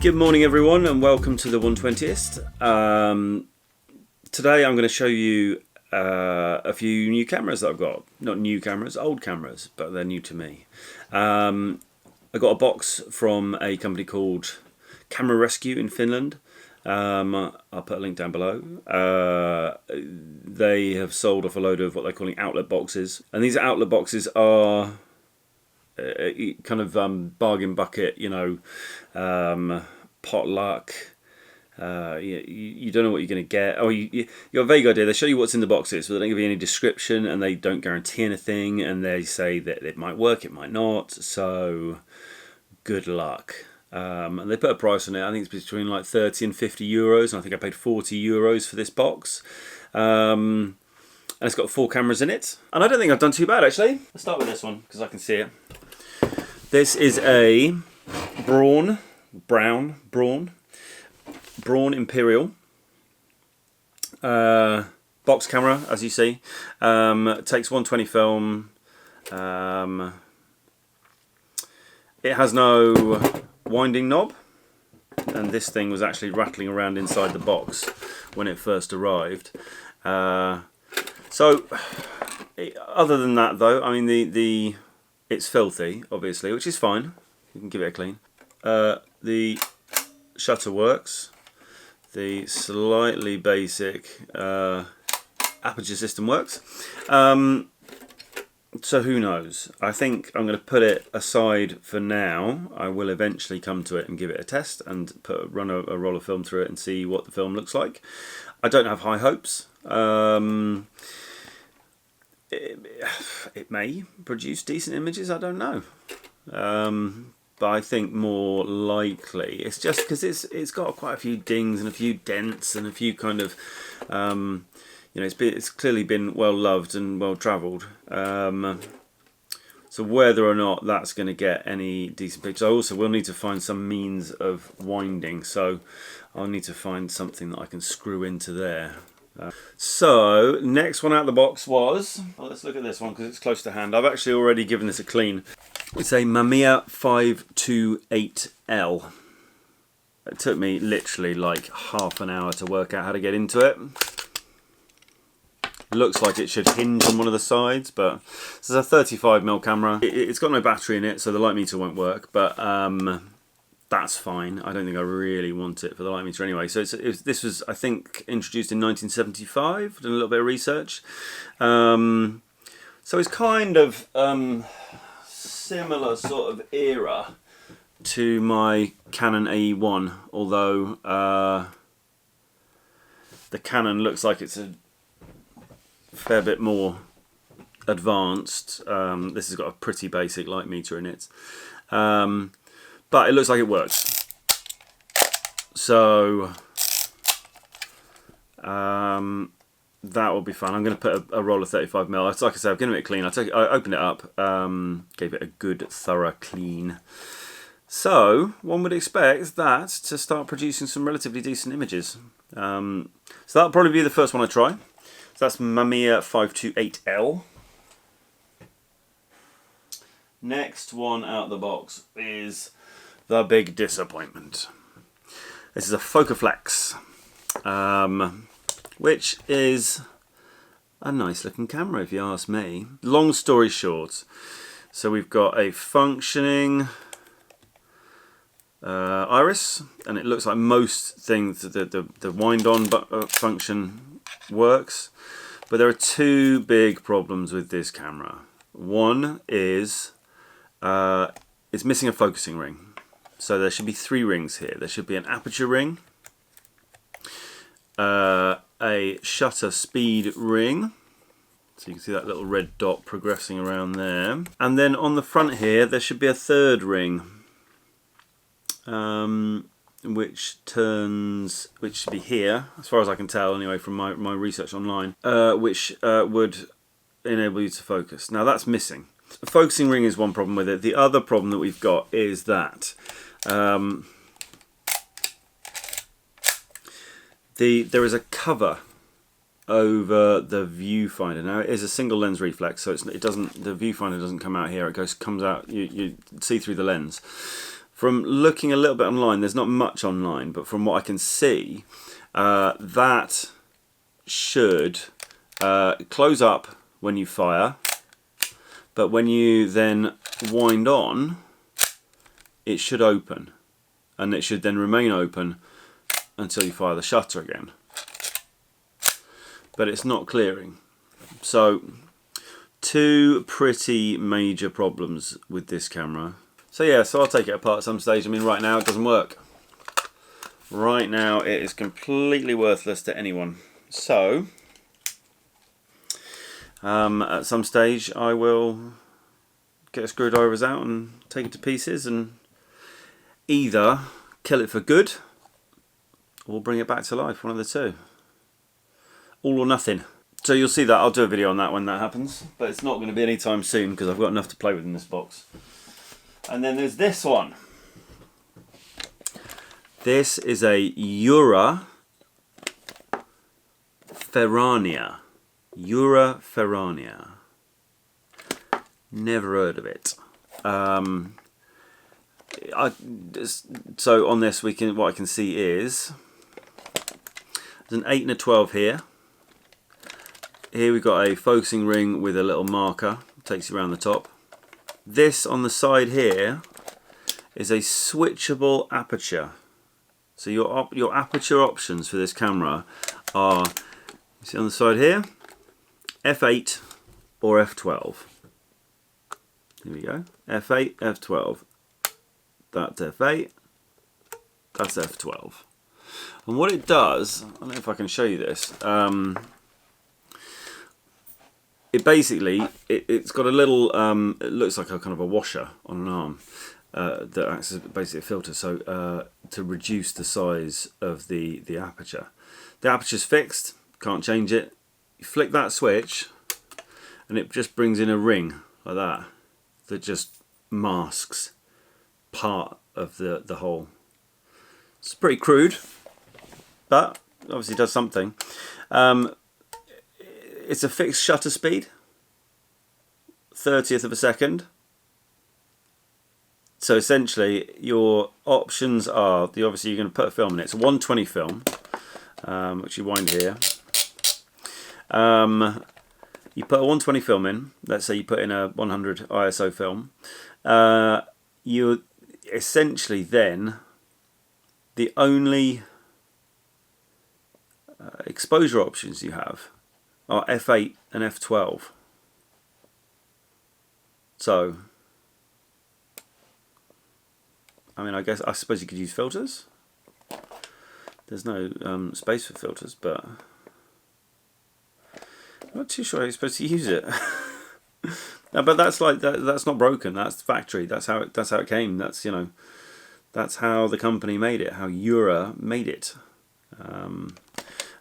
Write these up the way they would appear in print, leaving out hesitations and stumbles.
Good morning everyone and welcome to the 120th. Today I'm going to show you a few new cameras that I've got. Not new cameras, old cameras, but they're new to me. I got a box from a company called Camera Rescue in Finland. I'll put a link down below. They have sold off a load of what they're calling outlet boxes, and these outlet boxes are kind of bargain bucket, you know, potluck. You don't know what you're going to get. Oh, you got a vague idea. They show you what's in the boxes, but they don't give you any description, and they don't guarantee anything, and they say that it might work, it might not, so good luck. And they put a price on it. I think it's between like 30 and 50 euros, and I think I paid 40 euros for this box. And it's got 4 cameras in it, and I don't think I've done too bad actually. Let's start with this one because I can see it. This is a Braun Imperial box camera, as you see. It takes 120 film. It has no winding knob, and this thing was actually rattling around inside the box when it first arrived. So other than that though, I mean it's filthy obviously, which is fine. You can give it a clean. The shutter works. The slightly basic aperture system works. So who knows? I think I'm going to put it aside for now. I will eventually come to it and give it a test and run a roll of film through it and see what the film looks like. I don't have high hopes. It may produce decent images, I don't know. But I think more likely it's just because it's got quite a few dings and a few dents and a few kind of you know, it's clearly been well loved and well travelled. So whether or not that's going to get any decent pictures, I also will need to find some means of winding. So I'll need to find something that I can screw into there. So next one out of the box was, well, let's look at this one because it's close to hand. I've actually already given this a clean. It's a MAMIYA 528AL. It took me literally like half an hour to work out how to get into it. It looks like it should hinge on one of the sides, but this is a 35mm camera. It's got no battery in it, so the light meter won't work, but that's fine. I don't think I really want it for the light meter anyway. So this was, I think, introduced in 1975. Done a little bit of research. So it's kind of similar sort of era to my Canon AE1, although the Canon looks like it's a fair bit more advanced. This has got a pretty basic light meter in it. But it looks like it works. So that will be fun. I'm going to put a roll of 35mm. Like I said, I've given it a clean. I opened it up, gave it a good thorough clean. So one would expect that to start producing some relatively decent images. So that'll probably be the first one I try. So that's MAMIYA 528AL. Next one out of the box is the big disappointment. This is a FOCAFLEX, which is a nice looking camera if you ask me. Long story short, so we've got a functioning iris, and it looks like most things, the wind on function works, but there are 2 big problems with this camera. One is it's missing a focusing ring. So there should be 3 rings here. There should be an aperture ring, a shutter speed ring, so you can see that little red dot progressing around there, and then on the front here there should be a 3rd ring, which should be here, as far as I can tell anyway from my research online, which would enable you to focus. Now that's missing. The focusing ring is one problem with it. The other problem that we've got is that there is a cover over the viewfinder. Now it is a single lens reflex, so the viewfinder doesn't come out here. It comes out. You see through the lens. from looking a little bit online, there's not much online, but from what I can see, that should close up when you fire, but when you then wind on, it should open, and it should then remain open until you fire the shutter again. But it's not clearing. So, two pretty major problems with this camera. So yeah, so I'll take it apart at some stage. I mean, right now it doesn't work. Right now it is completely worthless to anyone. So, at some stage I will get the screwdrivers out and take it to pieces and either kill it for good or bring it back to life, one of the two. All or nothing. So you'll see that, I'll do a video on that when that happens, but it's not going to be anytime soon because I've got enough to play with in this box. And then there's this one. This is a EURA FERRANIA. EURA FERRANIA. Never heard of it. So on this, what I can see is there's an 8 and a 12 here. Here we've got a focusing ring with a little marker, takes you around the top. This on the side here is a switchable aperture. So your aperture options for this camera are, you see on the side here, f8 or f12. Here we go, f8, f12. That's f8, that's f12. And what it does, I don't know if I can show you this, it basically, it's got a little, it looks like a kind of a washer on an arm that acts as basically a filter, so to reduce the size of the aperture. The aperture's fixed, can't change it. You flick that switch and it just brings in a ring like that just masks part of the hole. It's pretty crude, but obviously does something. It's a fixed shutter speed, 1/30th of a second. So essentially your options are, obviously you're going to put a film in it. It's a 120 film, which you wind here. You put a 120 film in, let's say you put in a 100 ISO film. You essentially then, the only exposure options you have are f8 and f12. So, I mean, I suppose you could use filters. There's no space for filters, but I'm not too sure how you're supposed to use it. No, but that's like that's not broken. That's factory. That's how it came. That's, you know, that's how the company made it. How EURA made it. And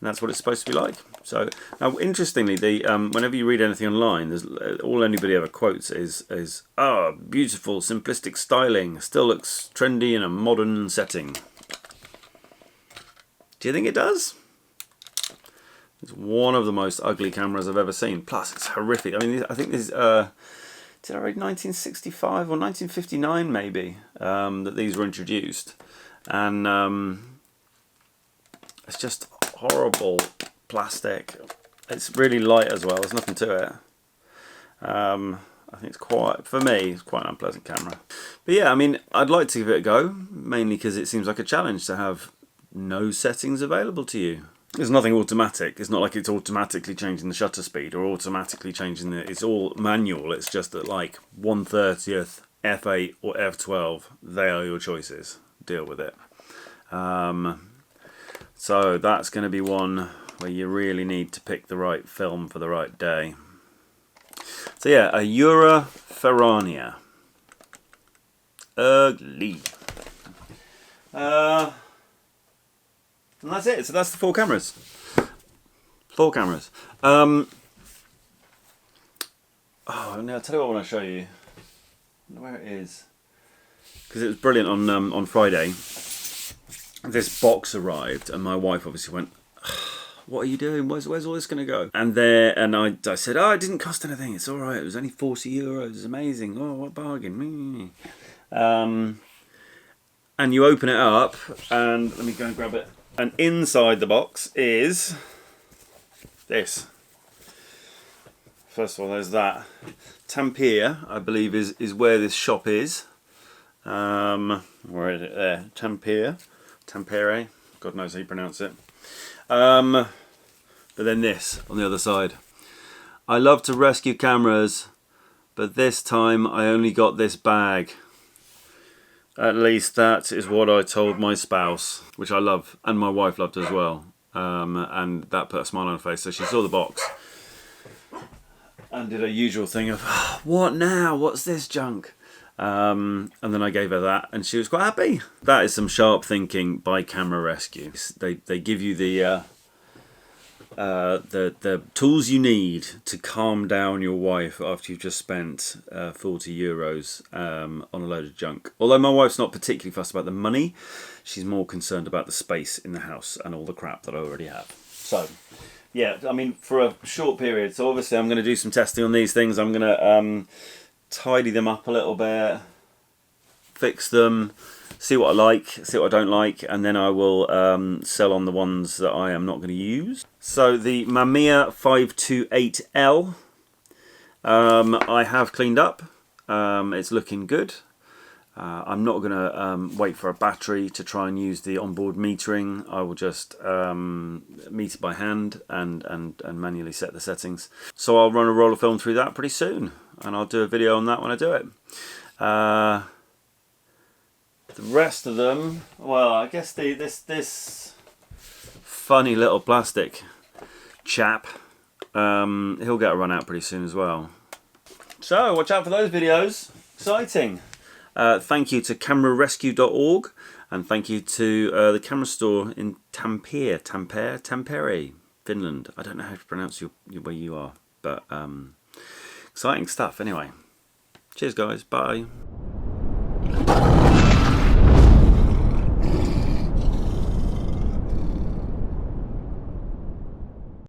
that's what it's supposed to be like. So now, interestingly, whenever you read anything online, there's all anybody ever quotes is oh, beautiful, simplistic styling, still looks trendy in a modern setting. Do you think it does? It's one of the most ugly cameras I've ever seen. Plus, it's horrific. I mean, I think this did I read 1965 or 1959 maybe that these were introduced, and it's just horrible plastic. It's really light as well. There's nothing to it. I think it's quite, for me, it's quite an unpleasant camera. But yeah, I mean, I'd like to give it a go, mainly because it seems like a challenge to have no settings available to you. There's nothing automatic. It's not like it's automatically changing the shutter speed or automatically changing the... It's all manual. It's just that, like, 1/30th, f8 or f12, they are your choices. Deal with it. So that's going to be one where you really need to pick the right film for the right day. So yeah, a EURA FERRANIA. Ugly. And that's it. So that's the 4 cameras. 4 cameras. Oh, now I'll tell you what I want to show you. I wonder where it is. Because it was brilliant on Friday. This box arrived, and my wife obviously went, "What are you doing? Where's all this going to go?" And I said, "Oh, it didn't cost anything. It's all right. It was only €40. It's amazing. Oh, what bargain!" and you open it up, and let me go and grab it. And inside the box is this. First of all, there's that. Tampere, I believe, is where this shop is. Where is it? There. Tampere. God knows how you pronounce it. But then this on the other side. I love to rescue cameras, but this time I only got this bag. At least that is what I told my spouse, which I love, and my wife loved as well. And that put a smile on her face. So she saw the box and did a usual thing of, what now? What's this junk? And then I gave her that, and she was quite happy. That is some sharp thinking by Camera Rescue. They give you the tools you need to calm down your wife after you've just spent €40 on a load of junk. Although my wife's not particularly fussed about the money, she's more concerned about the space in the house and all the crap that I already have. So, yeah, I mean, for a short period. So obviously I'm going to do some testing on these things. I'm going to tidy them up a little bit, fix them, see what I like, see what I don't like, and then I will sell on the ones that I am not going to use. So the MAMIYA 528AL, I have cleaned up. It's looking good. I'm not going to wait for a battery to try and use the onboard metering. I will just meter by hand and manually set the settings. So I'll run a roller film through that pretty soon, and I'll do a video on that when I do it. The rest of them, well, I guess this funny little plastic chap, he'll get a run out pretty soon as well. So watch out for those videos. Exciting. Thank you to camerarescue.org, and thank you to the camera store in Tampere, Finland. I don't know how to pronounce where you are, but exciting stuff anyway. Cheers guys, bye.